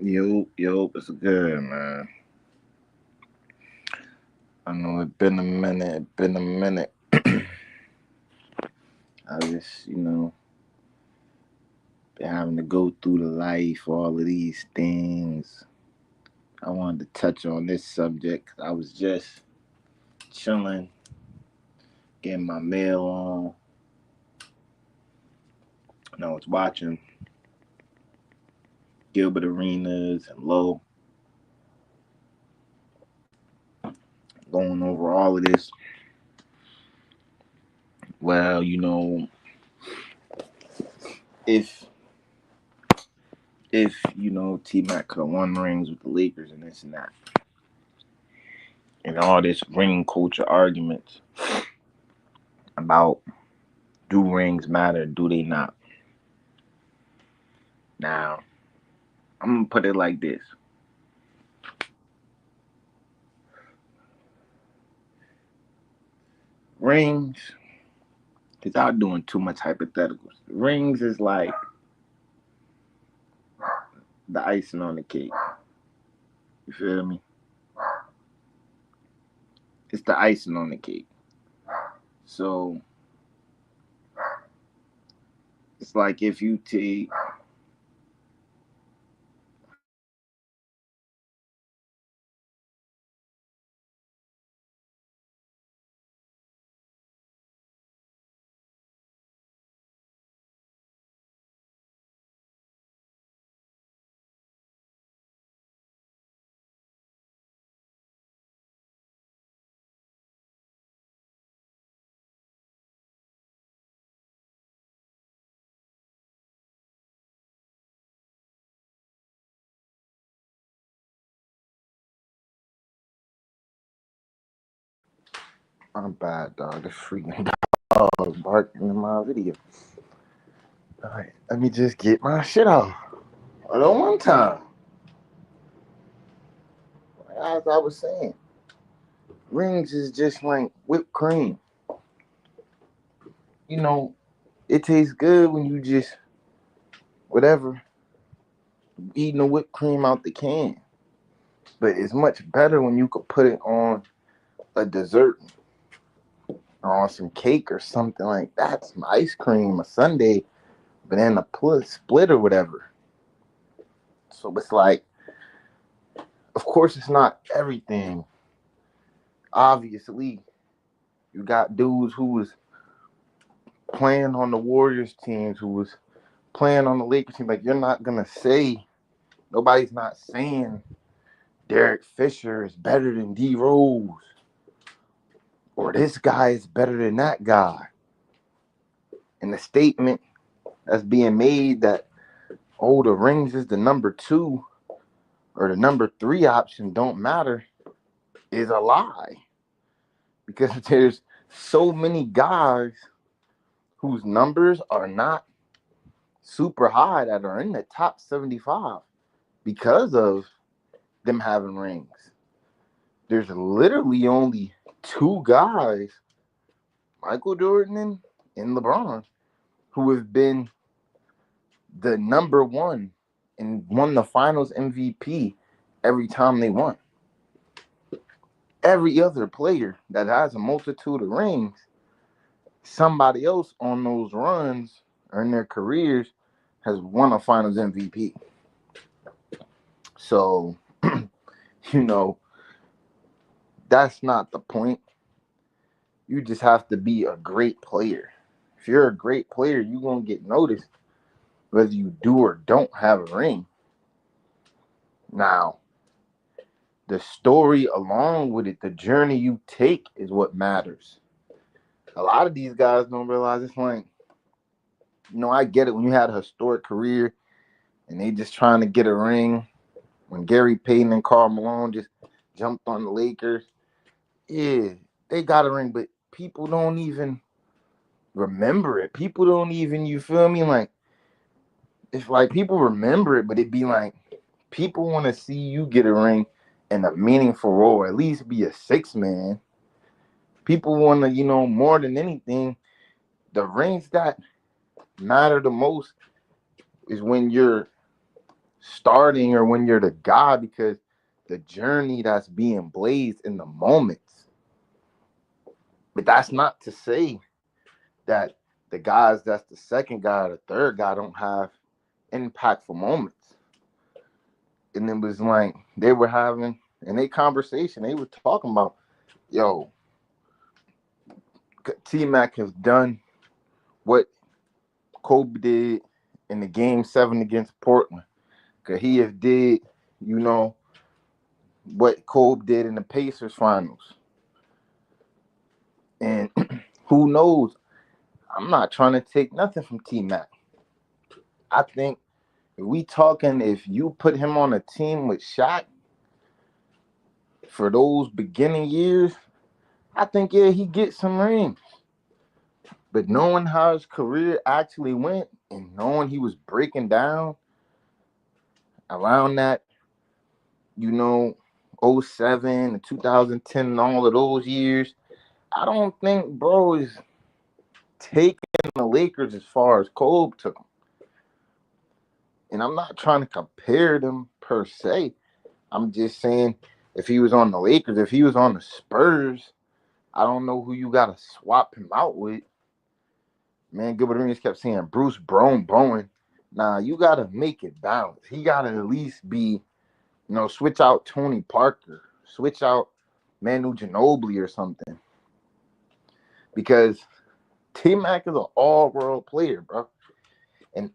Yo, it's good, man. I know it's been a minute. It's been a minute. I just, been having to go through the life, all of these things. I wanted to touch on this subject 'cause I was just chilling, getting my mail on, and I was watching Gilbert Arenas and Low going over all of this. Well, if T Mac could have won rings with the Lakers and this and that, and all this ring culture arguments about do rings matter, do they not? Now, I'm gonna put it like this. Rings, without doing too much hypotheticals, rings is like the icing on the cake. You feel me? It's the icing on the cake. So it's like if you take I'm bad dog, the freaking dog barking in my video. Alright, let me just get my shit out. All at one time. As I was saying, rings is just like whipped cream. You know, it tastes good when you just whatever eating the whipped cream out the can. But it's much better when you could put it on a dessert or on some cake or something like that, some ice cream, a sundae, banana split or whatever. So it's like, of course, it's not everything. Obviously, you got dudes who was playing on the Warriors teams, who was playing on the Lakers team. Like, you're not gonna say, nobody's not saying Derek Fisher is better than D Rose or this guy is better than that guy. And the statement that's being made that, oh, the rings is the number two or the number three option don't matter is a lie. Because there's so many guys whose numbers are not super high that are in the top 75 because of them having rings. There's literally only two guys, Michael Jordan and LeBron, who have been the number one and won the finals MVP every time they won. Every other player that has a multitude of rings, somebody else on those runs or in their careers has won a finals MVP. So, you know, that's not the point. You just have to be a great player. If you're a great player, you're going to get noticed whether you do or don't have a ring. Now, the story along with it, the journey you take is what matters. A lot of these guys don't realize it's like, I get it when you had a historic career and they just trying to get a ring. When Gary Payton and Karl Malone just jumped on the Lakers, yeah, they got a ring, but people don't even remember it. People don't even, you feel me? Like, it's like people remember it, but it'd be like people want to see you get a ring in a meaningful role, or at least be a six man. People want to, more than anything, the rings that matter the most is when you're starting or when you're the guy, because the journey that's being blazed in the moments. But that's not to say that the guys that's the second guy or the third guy don't have impactful moments. And it was like they were having in a conversation, they were talking about, yo, T Mac has done what Kobe did in the game 7 against Portland. Cause he has did, you know, what Kobe did in the Pacers finals. And who knows? I'm not trying to take nothing from T Mac. I think if you put him on a team with Shaq for those beginning years, I think yeah, he gets some rings. But knowing how his career actually went and knowing he was breaking down around that, you know, '07 and 2010 and all of those years, I don't think bro is taking the Lakers as far as Kobe took them. And I'm not trying to compare them per se. I'm just saying if he was on the Lakers, if he was on the Spurs, I don't know who you got to swap him out with. Man, Gilbert Arenas kept saying Bruce Bowen. Nah, you got to make it balanced. He got to at least be, switch out Tony Parker, switch out Manu Ginobili or something. Because T-Mac is an all-world player, bro. And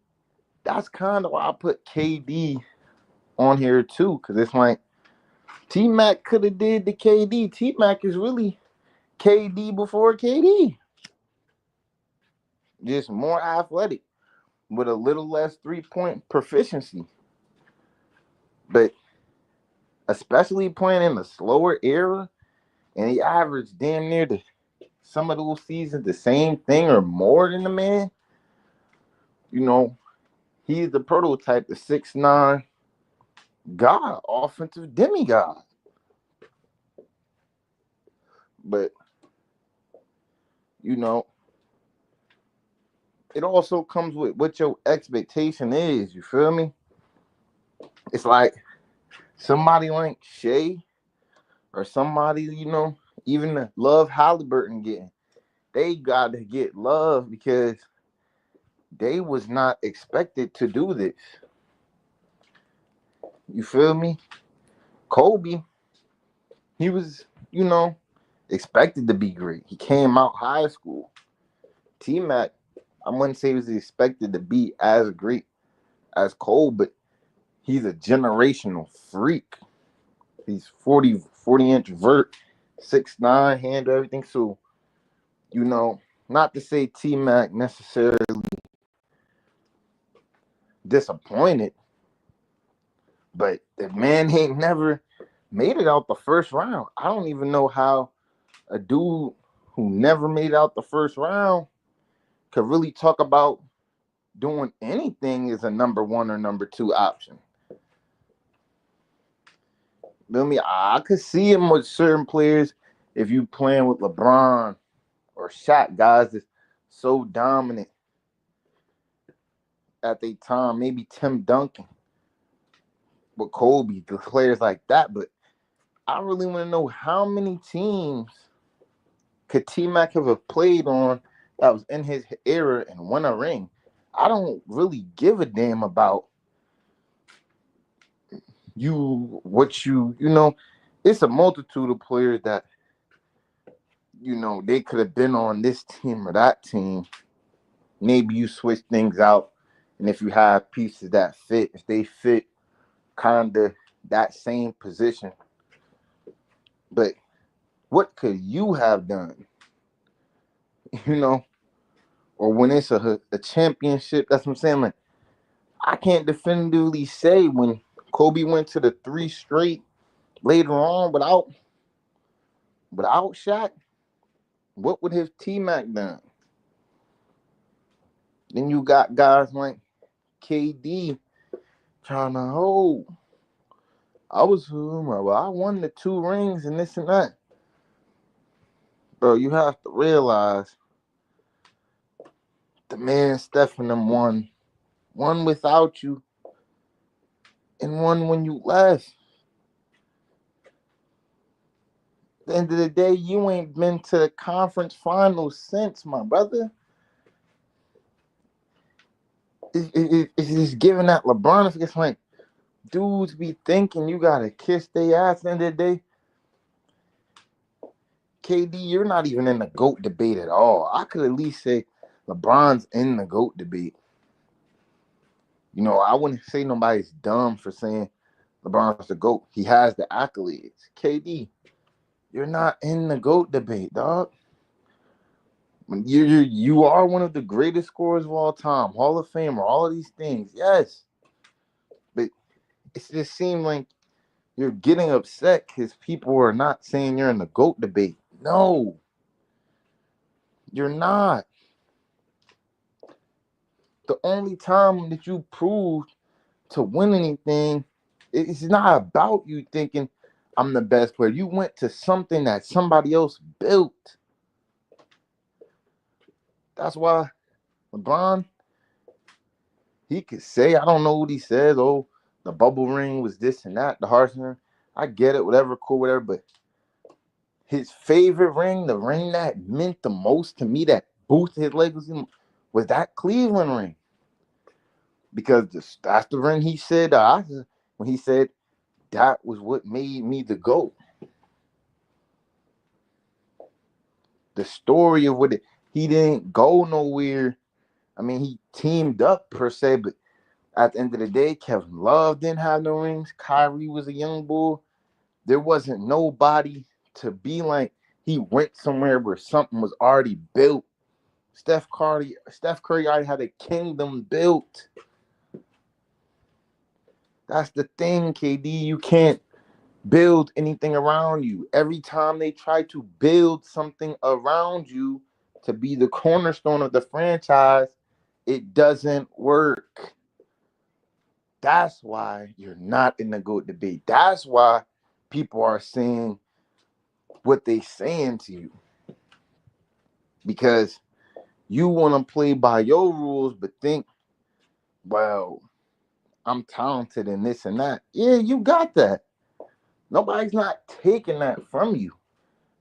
that's kind of why I put KD on here too, because it's like T-Mac could have did the KD. T-Mac is really KD before KD. Just more athletic with a little less three-point proficiency. But especially playing in a slower era, and he averaged damn near some of those seasons the same thing or more than the man. He's the prototype, the 6'9" god, offensive demigod. But, it also comes with what your expectation is. You feel me? It's like somebody like Shea or somebody, even the love Halliburton getting. They got to get love because they was not expected to do this. You feel me? Kobe, he was, expected to be great. He came out high school. T-Mac, I wouldn't say he was expected to be as great as Cole, but he's a generational freak. He's 40-inch vert, 6'9", handle everything. So, not to say T-Mac necessarily disappointed, but the man ain't never made it out the first round. I don't even know how a dude who never made out the first round could really talk about doing anything as a number 1 or number 2 option. Feel me? I could see him with certain players if you playing with LeBron or Shaq, guys that's so dominant at their time. Maybe Tim Duncan with Kobe, the players like that. But I really want to know how many teams could T-Mac have played on that was in his era and won a ring. I don't really give a damn about it's a multitude of players that, they could have been on this team or that team. Maybe you switch things out. And if you have pieces that fit, if they fit kind of that same position. But what could you have done? Or when it's a championship, that's what I'm saying. Like, I can't definitively say when Kobe went to the 3 straight later on without Shaq, what would his T-Mac done? Then you got guys like KD trying to hold. I won the 2 rings and this and that. Bro, you have to realize the man Steph and them won without you. and one when you left. At the end of the day, you ain't been to the conference finals since, my brother. It's just giving that LeBron. It's like dudes be thinking you gotta kiss their ass. At the end of the day, KD, you're not even in the GOAT debate at all. I could at least say LeBron's in the GOAT debate. You know, I wouldn't say nobody's dumb for saying LeBron's the GOAT. He has the accolades. KD, you're not in the GOAT debate, dog. You are one of the greatest scorers of all time, Hall of Famer, all of these things, yes. But it just seems like you're getting upset because people are not saying you're in the GOAT debate. No, you're not. The only time that you proved to win anything, it's not about you thinking I'm the best player. You went to something that somebody else built. That's why LeBron, he could say, I don't know what he says. Oh, the bubble ring was this and that, the Harden ring. I get it, whatever, cool, whatever. But his favorite ring, the ring that meant the most to me, that boosted his legacy, was that Cleveland ring. Because that's the ring he said, when he said that was what made me the GOAT. The story of what he didn't go nowhere. I mean, he teamed up per se, but at the end of the day, Kevin Love didn't have no rings. Kyrie was a young bull. There wasn't nobody to be like he went somewhere where something was already built. Steph Curry already had a kingdom built. That's the thing, KD. You can't build anything around you. Every time they try to build something around you to be the cornerstone of the franchise, it doesn't work. That's why you're not in the GOAT debate. That's why people are saying what they saying to you. Because you want to play by your rules, but think, well, I'm talented in this and that. Yeah, you got that. Nobody's not taking that from you.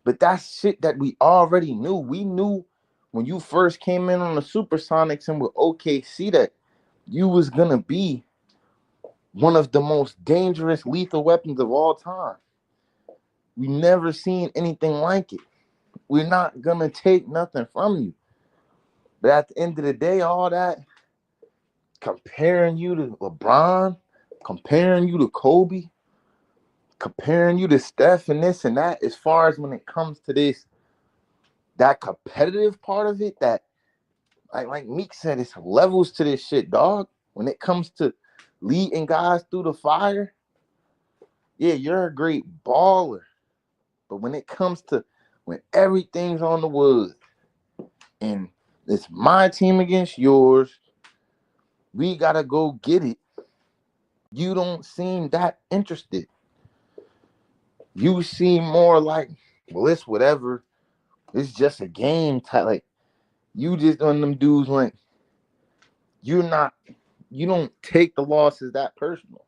But that's shit that we already knew. We knew when you first came in on the Supersonics and with OKC that you was going to be one of the most dangerous lethal weapons of all time. We never seen anything like it. We're not going to take nothing from you. But at the end of the day, all that comparing you to LeBron, comparing you to Kobe, comparing you to Steph and this and that, as far as when it comes to this, that competitive part of it, that like Meek said, it's levels to this shit, dog. When it comes to leading guys through the fire, yeah, you're a great baller. But when it comes to when everything's on the wood and it's my team against yours, we gotta go get it. You don't seem that interested. You seem more like, well, it's whatever. It's just a game type. Like you just on them dudes like you don't take the losses that personal.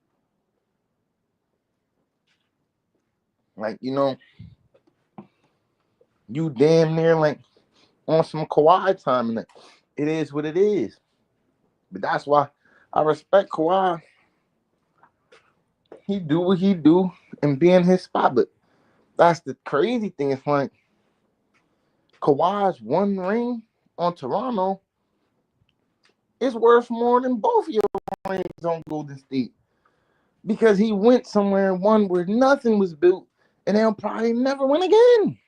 Like, you damn near like on some Kawhi time, and it is what it is. But that's why I respect Kawhi. He do what he do and be in his spot. But that's the crazy thing. It's like Kawhi's one ring on Toronto is worth more than both of your rings on Golden State. Because he went somewhere and won where nothing was built, and they'll probably never win again.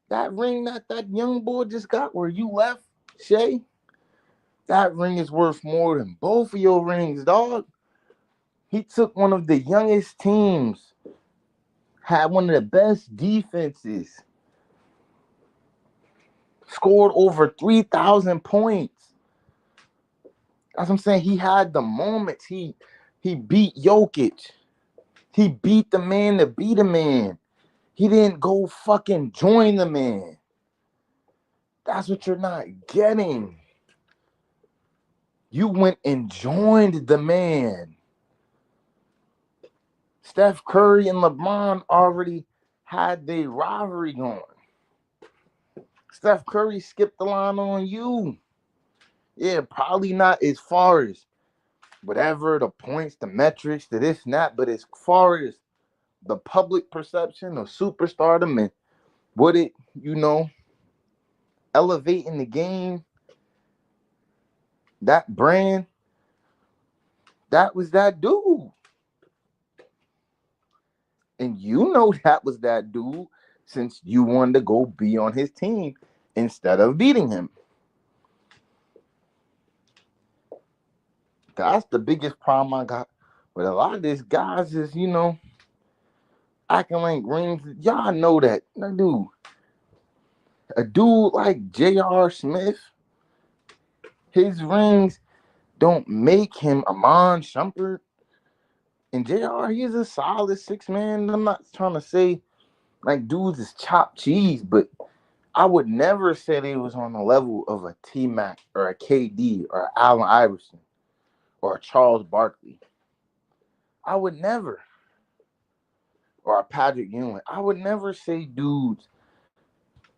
That ring that young boy just got where you left, Shay, that ring is worth more than both of your rings, dog. He took one of the youngest teams, had one of the best defenses, scored over 3,000 points. That's what I'm saying. He had the moments. He beat Jokic. He beat the man to beat a man. He didn't go fucking join the man. That's what you're not getting. You went and joined the man. Steph Curry and LeBron already had their rivalry going. Steph Curry skipped the line on you. Yeah, probably not as far as whatever the points, the metrics, the this and that, but as far as the public perception of superstardom and what it, elevating the game, that brand, that was that dude. And that was that dude since you wanted to go be on his team instead of beating him. That's the biggest problem I got with a lot of these guys is, acting like rings. Y'all know that. Dude, a dude like J.R. Smith, his rings don't make him Amon Shumpert. And JR, he's a solid 6 man. I'm not trying to say like dudes is chopped cheese, but I would never say they was on the level of a T-Mac or a KD or Allen Iverson or a Charles Barkley. I would never. Or a Patrick Ewing. I would never say dudes,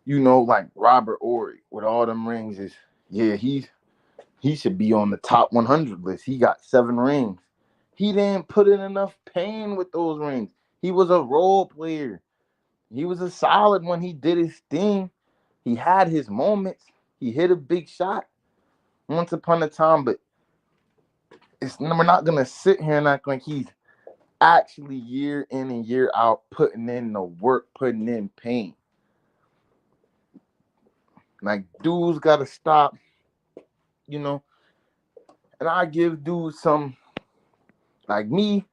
like Robert Horry with all them rings is, yeah, he should be on the top 100 list. He got 7 rings. He didn't put in enough pain with those rings. He was a role player. He was a solid when he did his thing. He had his moments. He hit a big shot once upon a time, but we're not going to sit here and act like he's actually year in and year out putting in the work, putting in pain. Like, dudes got to stop, and I give dudes some, like me,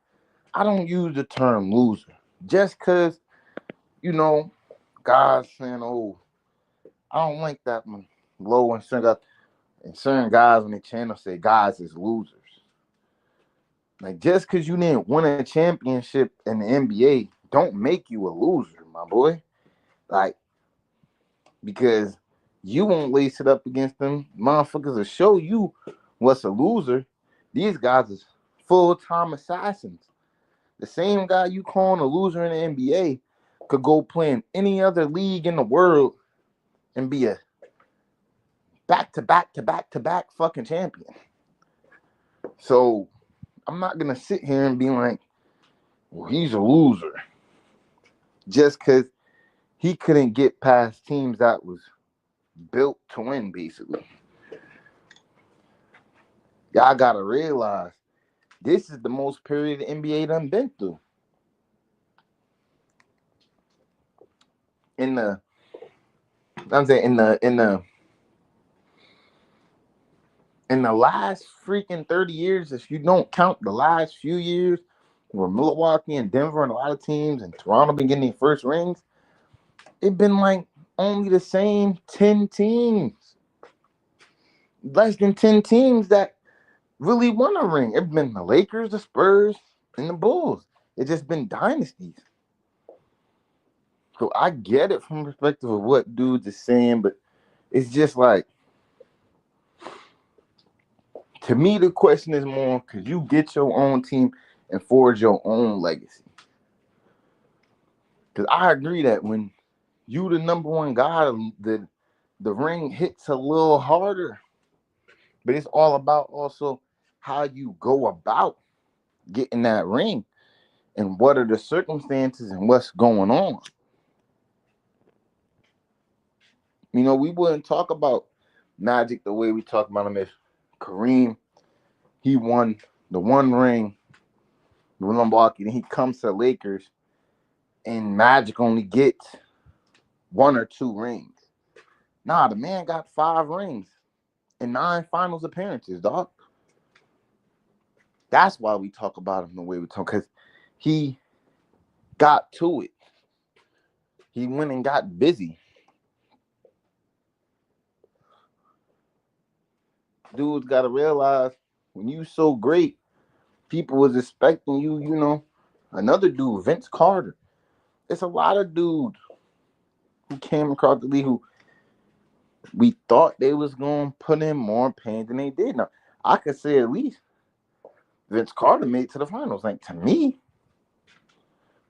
I don't use the term loser. Just because, guys saying, oh, I don't like that one. Low and certain guys on the channel say guys is losers. Like, just because you didn't win a championship in the NBA don't make you a loser, my boy. Like, because you won't lace it up against them motherfuckers to show you what's a loser. These guys is full-time assassins. The same guy you calling a loser in the NBA could go play in any other league in the world and be a back-to-back fucking champion. So I'm not going to sit here and be like, well, he's a loser. Just because he couldn't get past teams that was built to win, basically. Y'all got to realize this is the most period the NBA done been through. In the last freaking 30 years, if you don't count the last few years where Milwaukee and Denver and a lot of teams and Toronto been getting their first rings, it been like only the same 10 teams. Less than 10 teams that really won a ring. It's been the Lakers, the Spurs, and the Bulls. It's just been dynasties. So I get it from the perspective of what dudes is saying, but it's just like, to me, the question is more, could you get your own team and forge your own legacy? Because I agree that when you the number one guy, the ring hits a little harder. But it's all about also how you go about getting that ring and what are the circumstances and what's going on. We wouldn't talk about Magic the way we talk about him if Kareem, he won the one ring with Milwaukee, then he comes to the Lakers and Magic only gets 1 or 2 rings. Nah, the man got 5 rings and 9 finals appearances, dog. That's why we talk about him the way we talk, because he got to it. He went and got busy. Dudes got to realize when you so great, people was expecting you, another dude, Vince Carter. It's a lot of dudes who came across the league who we thought they was going to put in more pain than they did. Now, I could say at least Vince Carter made it to the finals. Like, to me,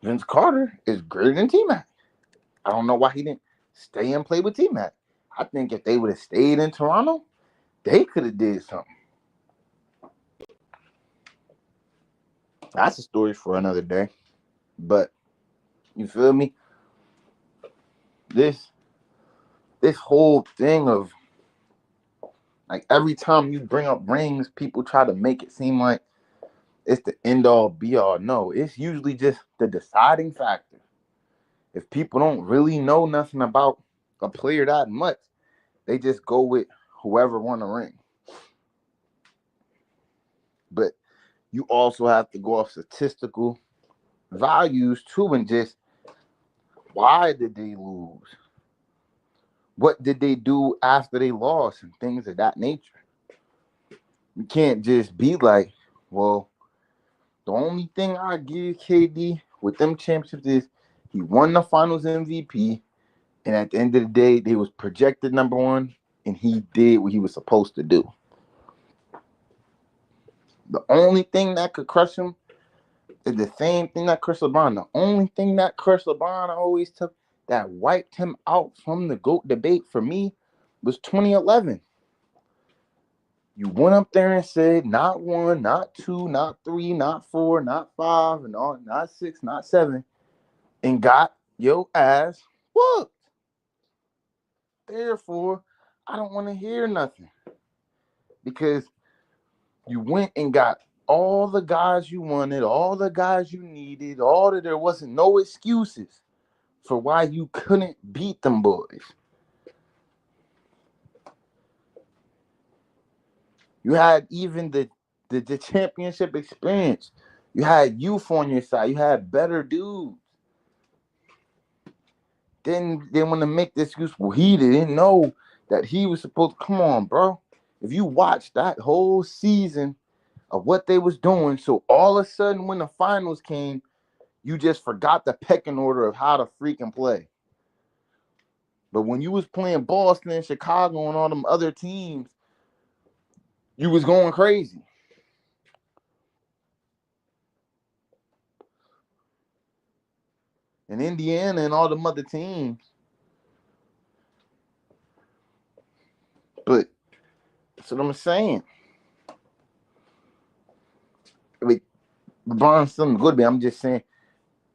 Vince Carter is greater than T-Mac. I don't know why he didn't stay and play with T-Mac. I think if they would have stayed in Toronto, they could have did something. That's a story for another day. But you feel me? This whole thing of like every time you bring up rings, people try to make it seem like it's the end all be all. No, it's usually just the deciding factor. If people don't really know nothing about a player that much, they just go with whoever won the ring. But you also have to go off statistical values too, and just why did they lose? What did they do after they lost and things of that nature? You can't just be like, well, the only thing I give KD with them championships is he won the finals MVP, and at the end of the day, they was projected number one, and he did what he was supposed to do. The only thing that could crush him is the same thing that crushed LeBron. The only thing that crushed LeBron I always took that wiped him out from the GOAT debate for me was 2011. You went up there and said not one, not two, not three, not four, not five, and all, not six, not seven, and got your ass whooped. Therefore, I don't want to hear nothing because you went and got all the guys you wanted, all the guys you needed, all that there wasn't no excuses for why you couldn't beat them boys. You had even the championship experience. You had youth on your side. You had better dudes. Then they want to make the excuse, well, he didn't know that he was supposed to. Come on, bro. If you watch that whole season of what they was doing, so all of a sudden when the finals came, you just forgot the pecking order of how to freaking play. But when you was playing Boston and Chicago and all them other teams, you was going crazy. And Indiana and all them other teams. But that's what I'm saying. I mean, LeBron's something good, but I'm just saying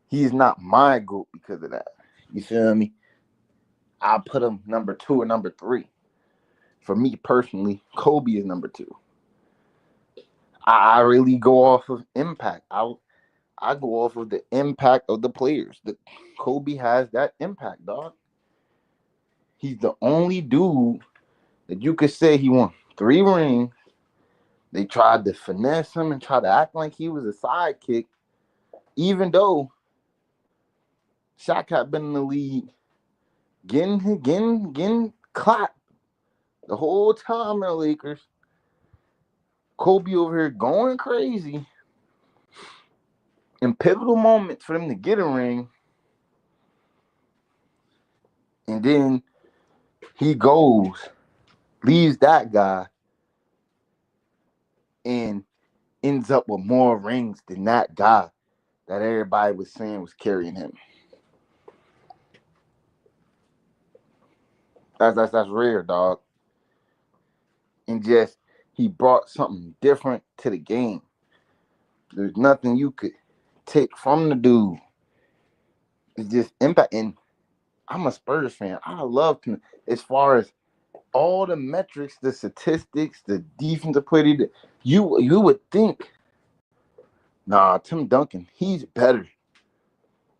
he's not my GOAT because of that. You feel me? I'll put him number 2 or number 3. For me personally, Kobe is number 2. I really go off of impact. I go off of the impact of the players. Kobe has that impact, dog. He's the only dude that you could say he won 3 rings. They tried to finesse him and try to act like he was a sidekick, even though Shaq had been in the league getting clapped the whole time in the Lakers. Kobe over here going crazy in pivotal moments for them to get a ring. And then he leaves that guy, and ends up with more rings than that guy that everybody was saying was carrying him. That's rare, dog. And just he brought something different to the game. There's nothing you could take from the dude. It's just impact. And I'm a Spurs fan. I love him as far as all the metrics, the statistics, the defensive play. You would think, nah, Tim Duncan, he's better.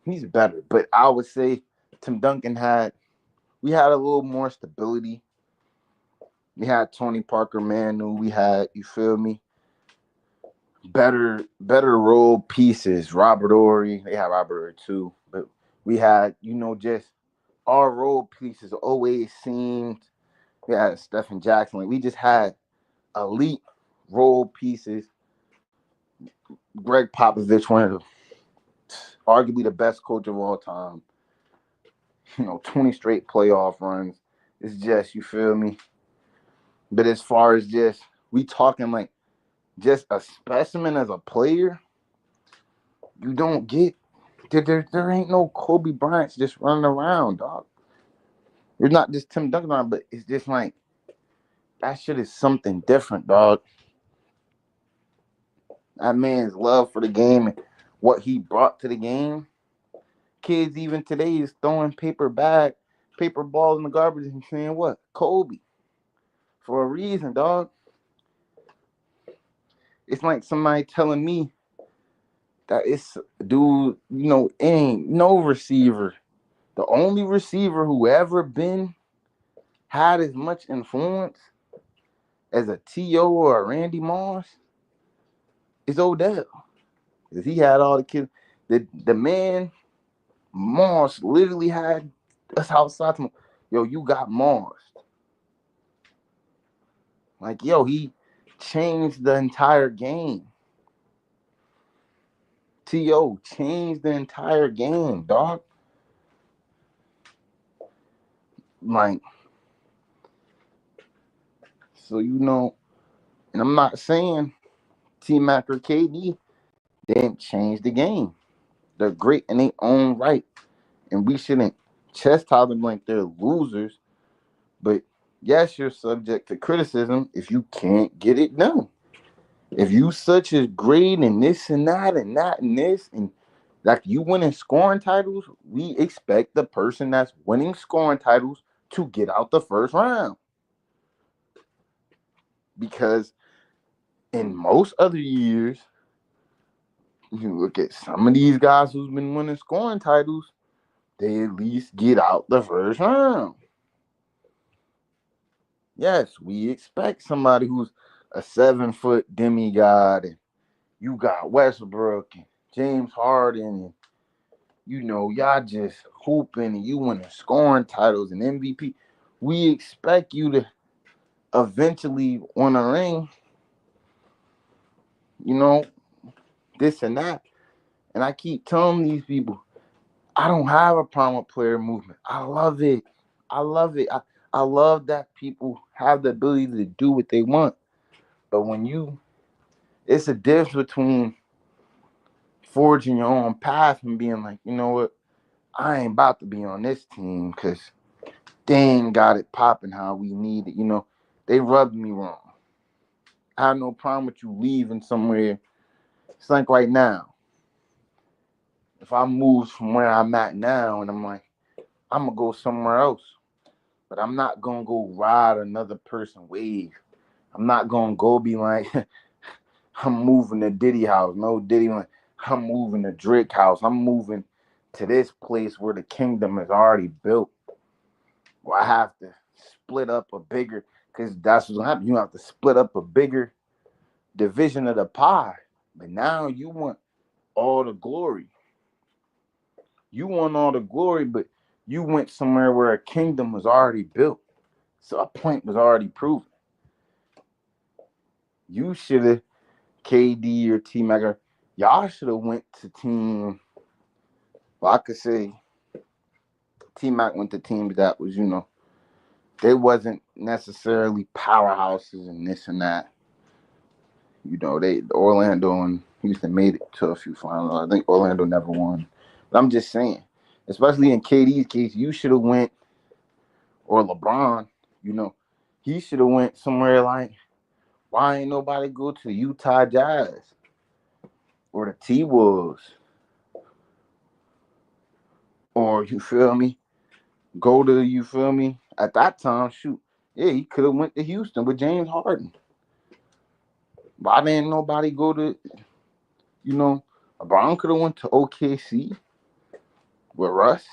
He's better. But I would say Tim Duncan we had a little more stability. We had Tony Parker, Manu. We had, you feel me, better role pieces. Robert Horry. They had Robert Horry too. But we had, just our role pieces always seemed. We had Stephen Jackson. Like, we just had elite role pieces. Greg Popovich, one of arguably the best coach of all time. 20 straight playoff runs. It's just, you feel me? But as far as just we talking like just a specimen as a player. You don't get there ain't no Kobe Bryant just running around, dog. There's not just Tim Duncan around, but it's just like that shit is something different, dog. That man's love for the game and what he brought to the game. Kids even today is throwing paper balls in the garbage and saying what? Kobe. For a reason, dog. It's like somebody telling me that it's dude, ain't no receiver. The only receiver who ever been had as much influence as a T.O. or a Randy Moss is Odell. Because he had all the kids. The man Moss literally had us outside to him. Yo, you got Moss. Like, yo, he changed the entire game. T.O. changed the entire game, dog. Like, so and I'm not saying T-Mac or KD didn't change the game. They're great in their own right. And we shouldn't chastise them like they're losers. But yes, you're subject to criticism if you can't get it done. If you such as great and this and that and that and this and like you winning scoring titles, we expect the person that's winning scoring titles to get out the first round. Because in most other years, you look at some of these guys who's been winning scoring titles, they at least get out the first round. Yes, we expect somebody who's a 7-foot demigod, and you got Westbrook and James Harden, and y'all just hooping and you winning scoring titles and MVP. We expect you to eventually win a ring, this and that. And I keep telling these people, I don't have a problem with player movement. I love it. I love it. I love that people have the ability to do what they want. But it's a difference between forging your own path and being like, you know what, I ain't about to be on this team because they ain't got it popping how we need it. They rubbed me wrong. I have no problem with you leaving somewhere. It's like right now. If I move from where I'm at now and I'm like, I'm going to go somewhere else. But I'm not going to go ride another person's wave. I'm not going to go be like, I'm moving to Diddy house. No Diddy, like, I'm moving to Drake house. I'm moving to this place where the kingdom is already built. Where I have to split up a bigger, because that's what's going to happen. You have to split up a bigger division of the pie. But now you want all the glory. You want all the glory, but you went somewhere where a kingdom was already built. So a point was already proven. You should have, KD or T-Mac, y'all should have went to team, well, I could say T-Mac went to teams that was, they wasn't necessarily powerhouses and this and that. Orlando and Houston made it to a few finals. I think Orlando never won. But I'm just saying, especially in KD's case, you should have went, or LeBron, he should have went somewhere like, why ain't nobody go to Utah Jazz or the T-Wolves? Or, you feel me? Go to, you feel me? At that time, shoot. Yeah, he could have went to Houston with James Harden. Why didn't nobody go to, LeBron could have went to OKC with Russ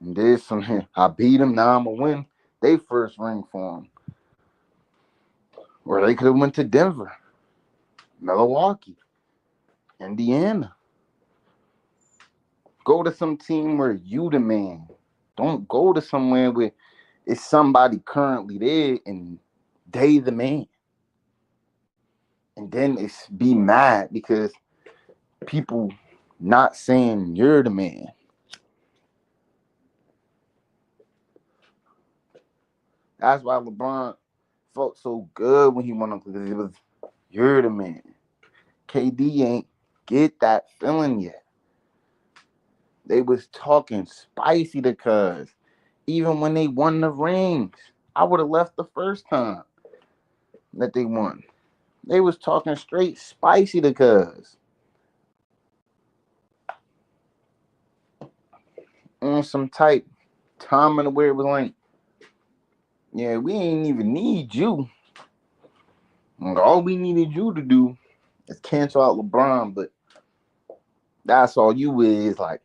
and did some, I beat him, now I'm going to win. They first ring for him. Or they could have went to Denver, Milwaukee, Indiana. Go to some team where you the man. Don't go to somewhere where it's somebody currently there and they the man. And then it's be mad because people not saying you're the man. That's why LeBron felt so good when he went on because it was, you're the man. KD ain't get that feeling yet. They was talking spicy to cuz. Even when they won the rings, I would have left the first time that they won. They was talking straight spicy to cuz. On some type time in the where it was like, yeah, we ain't even need you. Like, all we needed you to do is cancel out LeBron, but that's all you is. Like,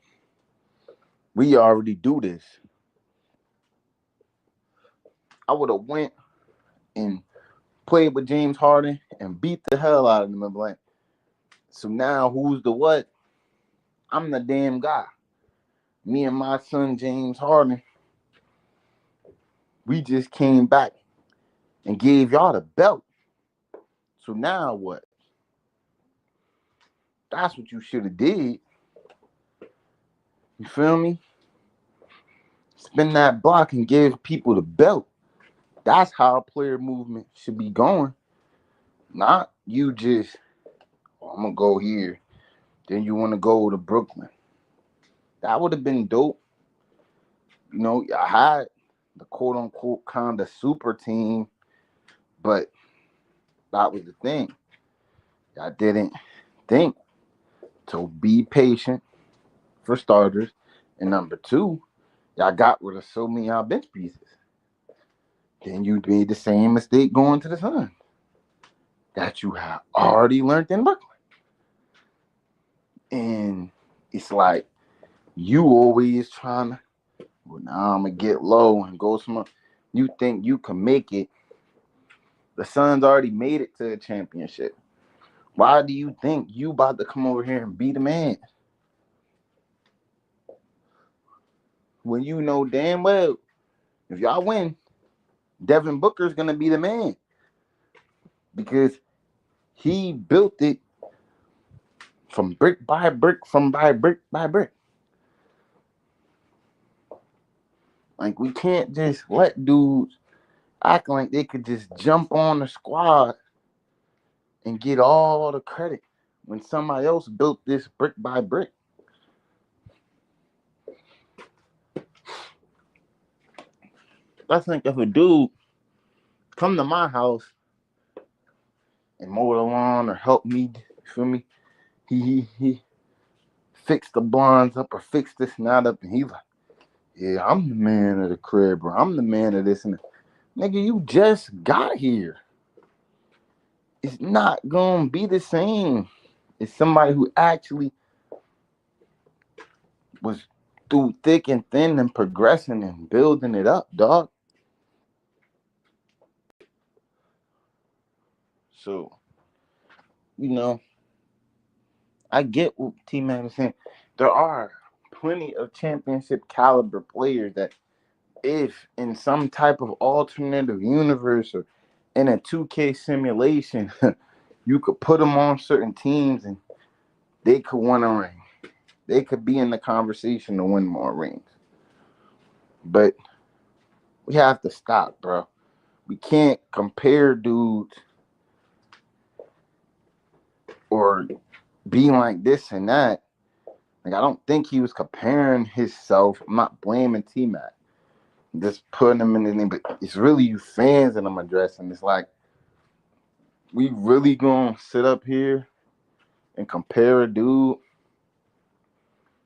we already do this. I would have went and played with James Harden and beat the hell out of him. I'm like, so now who's the what? I'm the damn guy. Me and my son James Harden, we just came back and gave y'all the belt. So now what? That's what you should have did. You feel me? Spin that block and give people the belt. That's how a player movement should be going. Not you just, oh, I'm gonna go here. Then you want to go to Brooklyn. That would have been dope. You know, I had the quote unquote kind of super team, but that was the thing. I didn't think to be patient for starters. And number two, y'all got rid of so many y'all bench pieces. Then you made the same mistake going to the Sun that you have already learned in Brooklyn. And it's like you always trying to, well, now I'm gonna get low and go somewhere. You think you can make it. The Suns already made it to the championship. Why do you think you about to come over here and be the man? When you know damn well, if y'all win, Devin Booker's gonna be the man. Because he built it from brick by brick, from by brick by brick. Like, we can't just let dudes act like they could just jump on the squad and get all the credit when somebody else built this brick by brick. I think if a dude come to my house and mow the lawn or help me, feel me, he fix the blinds up or fix this and that up, and he's like, yeah, I'm the man of the crib, bro. I'm the man of this and that. Nigga, you just got here. It's not gonna be the same. It's somebody who actually was through thick and thin and progressing and building it up, dog. So, you know, I get what T Man is saying. There are plenty of championship caliber players that, if in some type of alternative universe or in a 2K simulation, you could put them on certain teams and they could win a ring. They could be in the conversation to win more rings. But we have to stop, bro. We can't compare dudes or be like this and that. Like, I don't think he was comparing himself. I'm not blaming T Mac. Just putting him in the name, but it's really you fans that I'm addressing. It's like, we really gonna sit up here and compare a dude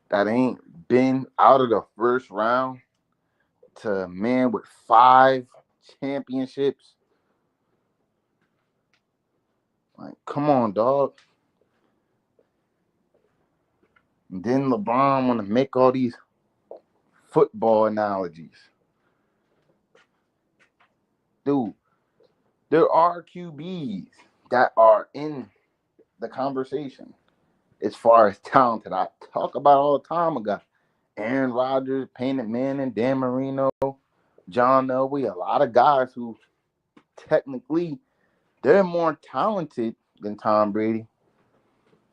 that ain't been out of the first round to a man with 5 championships? Like, come on, dog. And then LeBron want to make all these football analogies. Dude, there are QBs that are in the conversation as far as talented. I talk about all the time. I got Aaron Rodgers, Peyton Manning, Dan Marino, John Elway, a lot of guys who technically they're more talented than Tom Brady.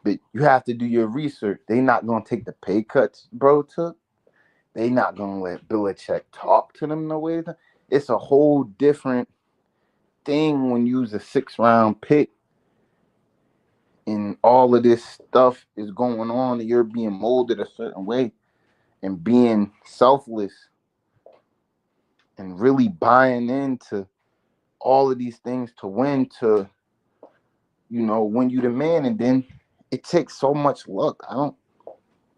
But you have to do your research. They not gonna take the pay cuts bro took. They not gonna let Belichick talk to them the way. It's a whole different thing when you was a 6th-round pick and all of this stuff is going on and you're being molded a certain way and being selfless and really buying into all of these things to win, to, when you the man. And then it takes so much luck. I don't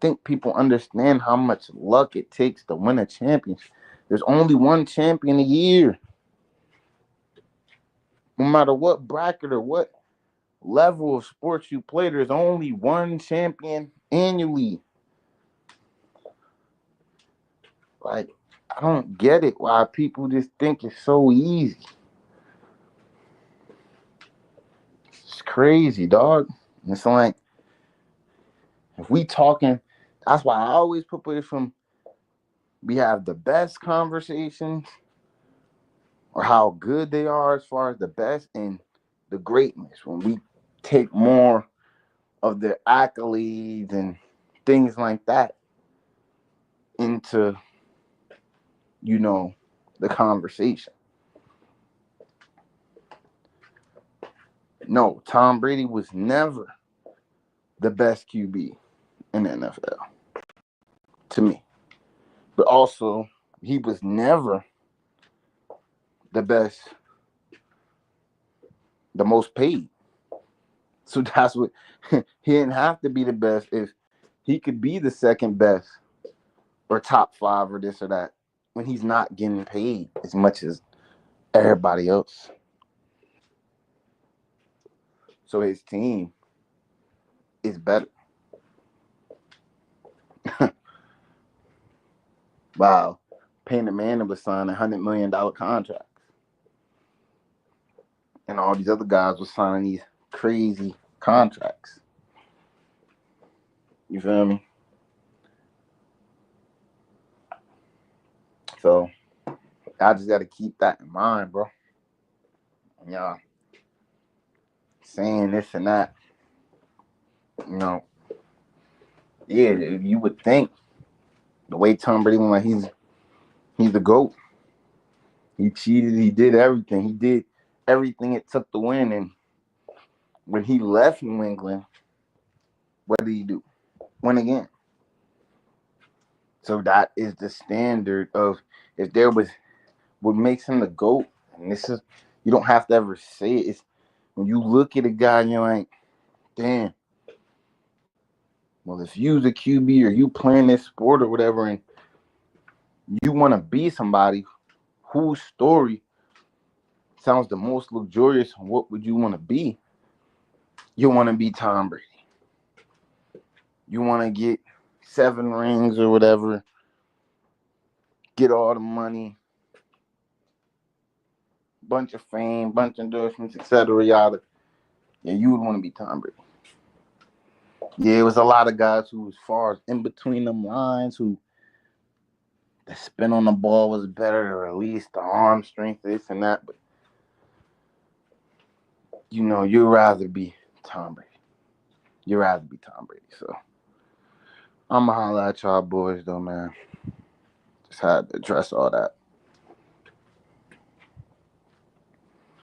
think people understand how much luck it takes to win a championship. There's only one champion a year. No matter what bracket or what level of sports you play, there's only one champion annually. Like, I don't get it why people just think it's so easy. It's crazy, dog. It's like, if we talking, that's why I always put it from, we have the best conversations or how good they are as far as the best and the greatness. When we take more of their accolades and things like that into, the conversation. No, Tom Brady was never the best QB in the NFL to me. But also, he was never the best, the most paid. So that's what he didn't have to be the best if he could be the second best or top 5 or this or that when he's not getting paid as much as everybody else. So his team is better. Wow. Peyton Manning was signing $100 million contracts. And all these other guys were signing these crazy contracts. You feel me? So I just got to keep that in mind, bro. Y'all saying this and that, yeah, you would think the way Tom Brady went, he's the GOAT. He cheated. He did everything. He did everything it took to win. And when he left New England, what did he do? Win again. So that is the standard of, if there was what makes him the GOAT. And this is, you don't have to ever say it. It's when you look at a guy and you're like, damn. Well, if you's a QB or you playing this sport or whatever, and you want to be somebody whose story sounds the most luxurious, what would you want to be? You want to be Tom Brady. You want to get 7 rings or whatever, get all the money, bunch of fame, bunch of endorsements, etc. Yada. Yeah, you would want to be Tom Brady. Yeah, it was a lot of guys who, as far as in between them lines, who the spin on the ball was better, or at least the arm strength, this and that. But you'd rather be Tom Brady. You'd rather be Tom Brady. So I'ma holla at y'all boys though, man. Just had to address all that.